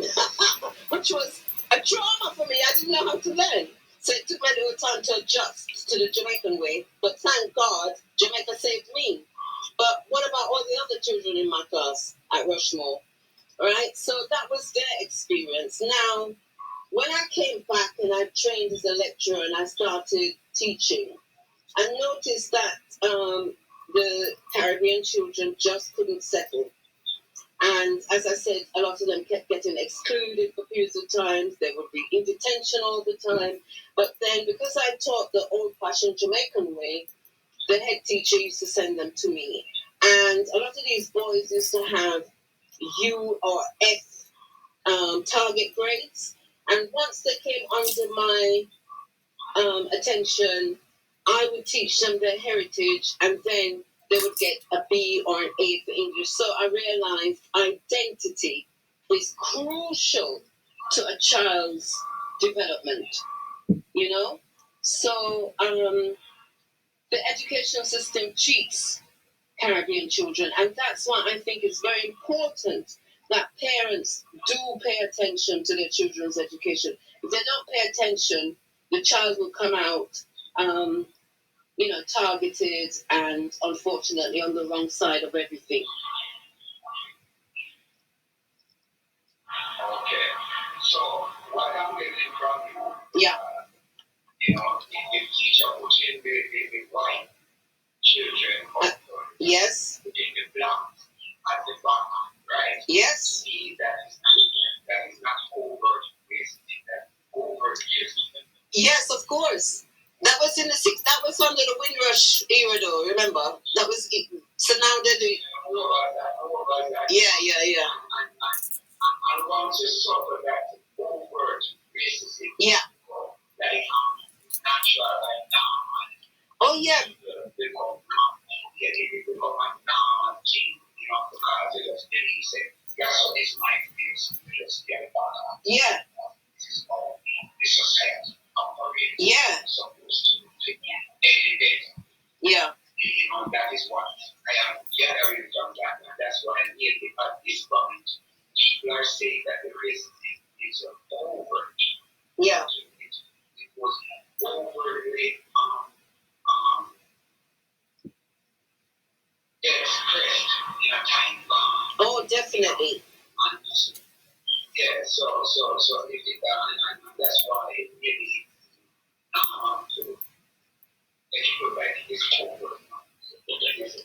learn, which was a trauma for me. I didn't know how to learn. So it took me a little time to adjust to the Jamaican way. But thank God, Jamaica saved me. But what about all the other children in my class at Rushmore? Right? So that was their experience. Now, when I came back and I trained as a lecturer and I started teaching, I noticed that the Caribbean children just couldn't settle. And as I said, a lot of them kept getting excluded for periods of time. They would be in detention all the time. But then because I taught the old-fashioned Jamaican way, the head teacher used to send them to me. And a lot of these boys used to have U or F target grades. And once they came under my attention, I would teach them their heritage, and then they would get a B or an A for English. So I realized identity is crucial to a child's development, you know? So the educational system treats Caribbean children, and that's why I think it's very important that parents do pay attention to their children's education. If they don't pay attention, the child will come out targeted and unfortunately on the wrong side of everything. Okay, so what I'm getting from you, yeah, if teacher put in the white children, yes, put in the black at the back, right? Yes. See, that is not overt racism, that overt racism. Yes, of course. That was in the that was under the Windrush era, though. Remember, that was so now they do. Yeah. I want to suffer that overt racism. Yeah. Like natural, like oh yeah. Become a normal thing, because they just believe say, yeah, so this might be just get it back. Yeah. This is all the society operates. Yeah. Supposed to elevate. Yeah. That is what I am gathering from that, and that's what I need. At this point, people are saying that the racism is overt. Yeah. It was overly expressed in a time bomb. Oh, definitely. Yeah, so if it and that's why it really to educate back this over.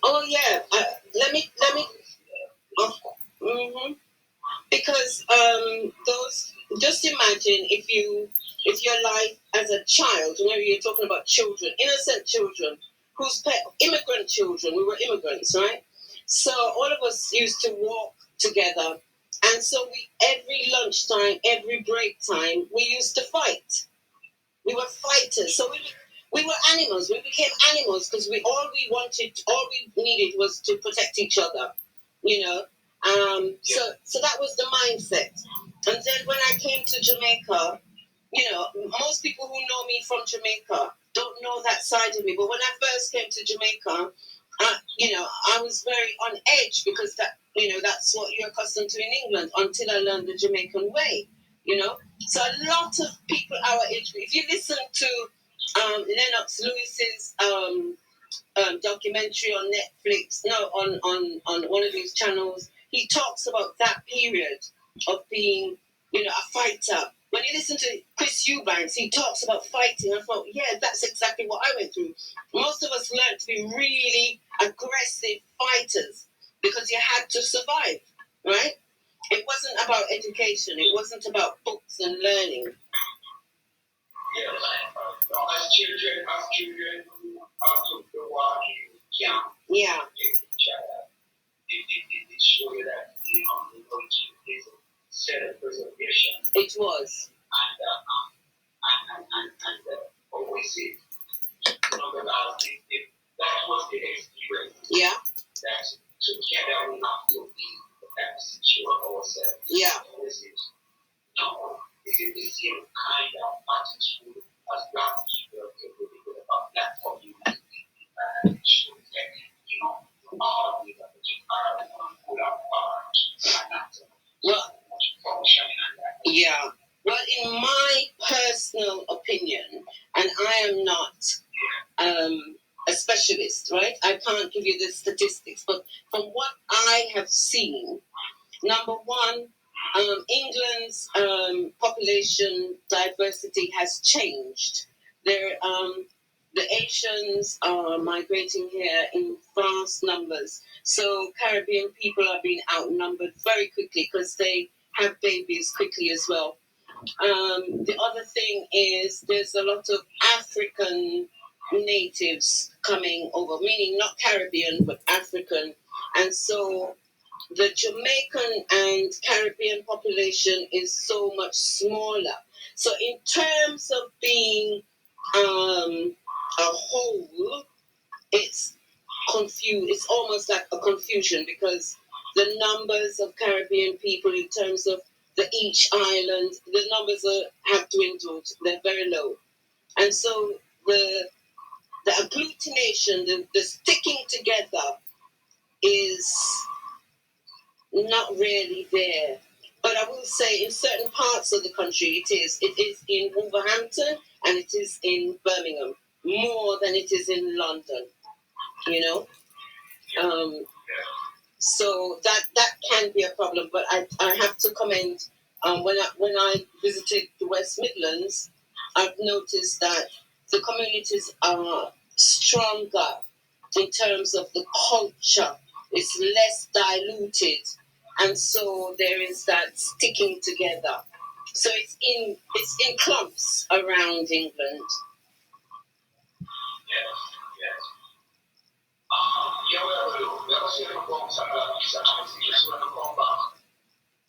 Oh yeah. Let me. Because those. Just imagine if your life as a child. You're talking about children, innocent children, immigrant children. We were immigrants, right? So all of us used to walk together, and so every lunchtime, every break time, we used to fight. We were fighters. So we were animals. We became animals because all we needed was to protect each other, So that was the mindset. And then when I came to Jamaica, most people who know me from Jamaica don't know that side of me. But when I first came to Jamaica, I was very on edge because that's what you're accustomed to in England until I learned the Jamaican way, So a lot of people our age, if you listen to Lennox Lewis's documentary on Netflix, on one of these channels, he talks about that period of being, a fighter. When you listen to Chris Eubanks, he talks about fighting. I thought, yeah, that's exactly what I went through. Most of us learned to be really aggressive fighters because you had to survive, right? It wasn't about education. It wasn't about books and learning. Yeah, as children who are to the war, yeah. It showed you that the culture is a set of preservation. It was. And always it. Because if that was the experience. Yeah. That together we have to be secure ourselves. Yeah. Is it the same kind of attitude as black people about black community and should get, all these are good part and not so much functioning Yeah. Well, in my personal opinion, and I am not a specialist, right? I can't give you the statistics, but from what I have seen, number one, England's population diversity has changed. The Asians are migrating here in vast numbers. So Caribbean people are being outnumbered very quickly because they have babies quickly as well. The other thing is there's a lot of African natives coming over, meaning not Caribbean, but African. And so the Jamaican and Caribbean population is so much smaller. So in terms of being a whole, it's confused. It's almost like a confusion because the numbers of Caribbean people in terms of each island, the numbers have dwindled. They're very low, and so the agglutination, the sticking together, is not really there. But I will say in certain parts of the country it is. It is in Wolverhampton and it is in Birmingham more than it is in London, you know. So that can be a problem. But I have to commend when I visited the West Midlands, I've noticed that the communities are stronger in terms of the culture. It's less diluted, and so there is that sticking together. So it's in clumps around England. Yes, yes. Yeah, we have a certain form some just want to come back.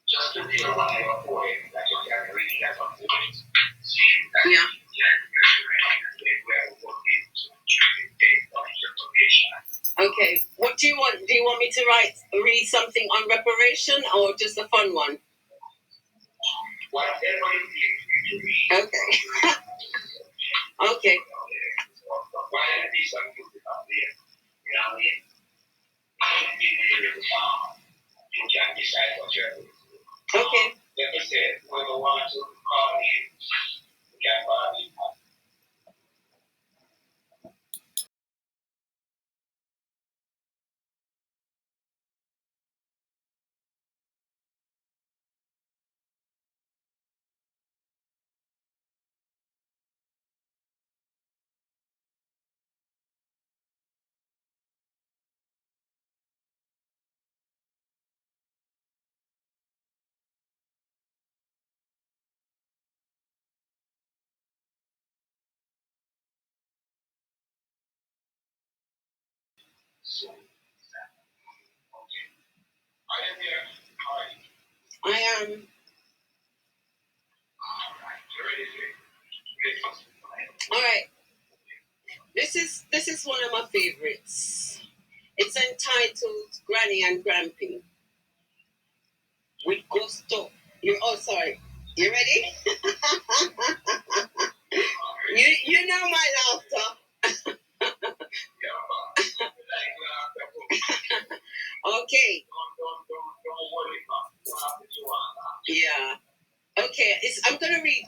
Just to be one of your point that you can really get on point. See that Yeah. Okay. What do you want? Do you want me to read something on reparation or just a fun one? Whatever it is. Okay. Okay. Why be something up there? You know what I mean? You can decide what you're doing. Okay. Like I said, whoever wants to call me, you can call me. So, okay. I am here. Hi. I am. Alright, you ready? All right. This is one of my favorites. It's entitled Granny and Grampy with gusto. Sorry. You ready? you know my laughter. Okay. Yeah. Okay. I'm gonna read.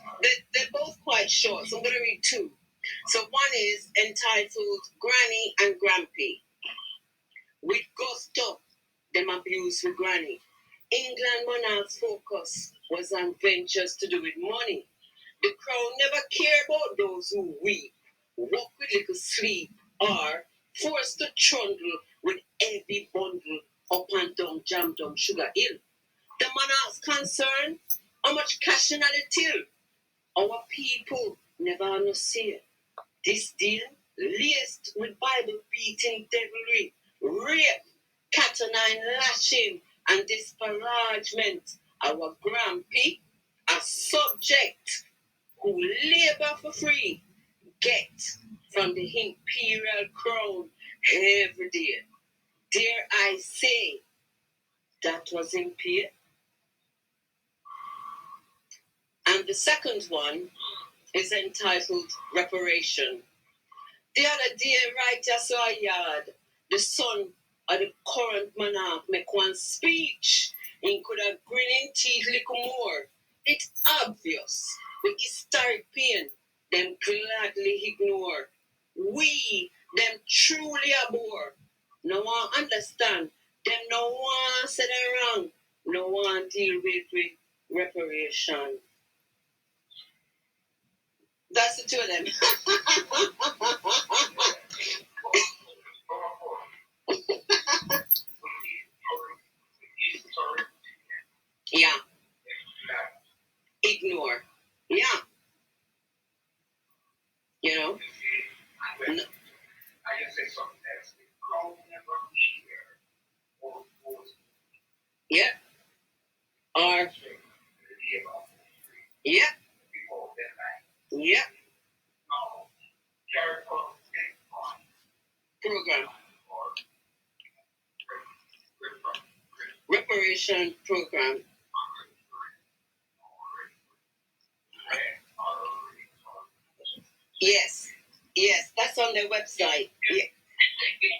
They're both quite short, so I'm gonna read two. So one is entitled Granny and Grampy. With gusto, them abuse with Granny. England monarch's focus was on ventures to do with money. The crown never care about those who weep, walk with little sleep, or forced to trundle with heavy bundle up and down jam down sugar hill. The monarch's concern, how much cash in the till. Our people never no see it. This deal laced with Bible beating devilry, rape, cat o' nine lashing, and disparagement. Our Grampy, a subject who labor for free, get from the imperial crown every day. Dare I say that was impure? And the second one is entitled Reparation. The other day, right just saw a yard, the son of the current monarch make one speech. He could have grinning teeth little more. It's obvious. The historic pain, them gladly ignore. We, them truly abhor. No one understand. Them no one say they wrong. No one deal with reparation. That's the two of them. Yeah. Ignore. Yeah. You know? No. I just say something that's Yeah. Or yeah. Yeah. Program. Reparation program. Yes. Yes, that's on their website. Yeah,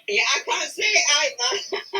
yeah, I can't say it either.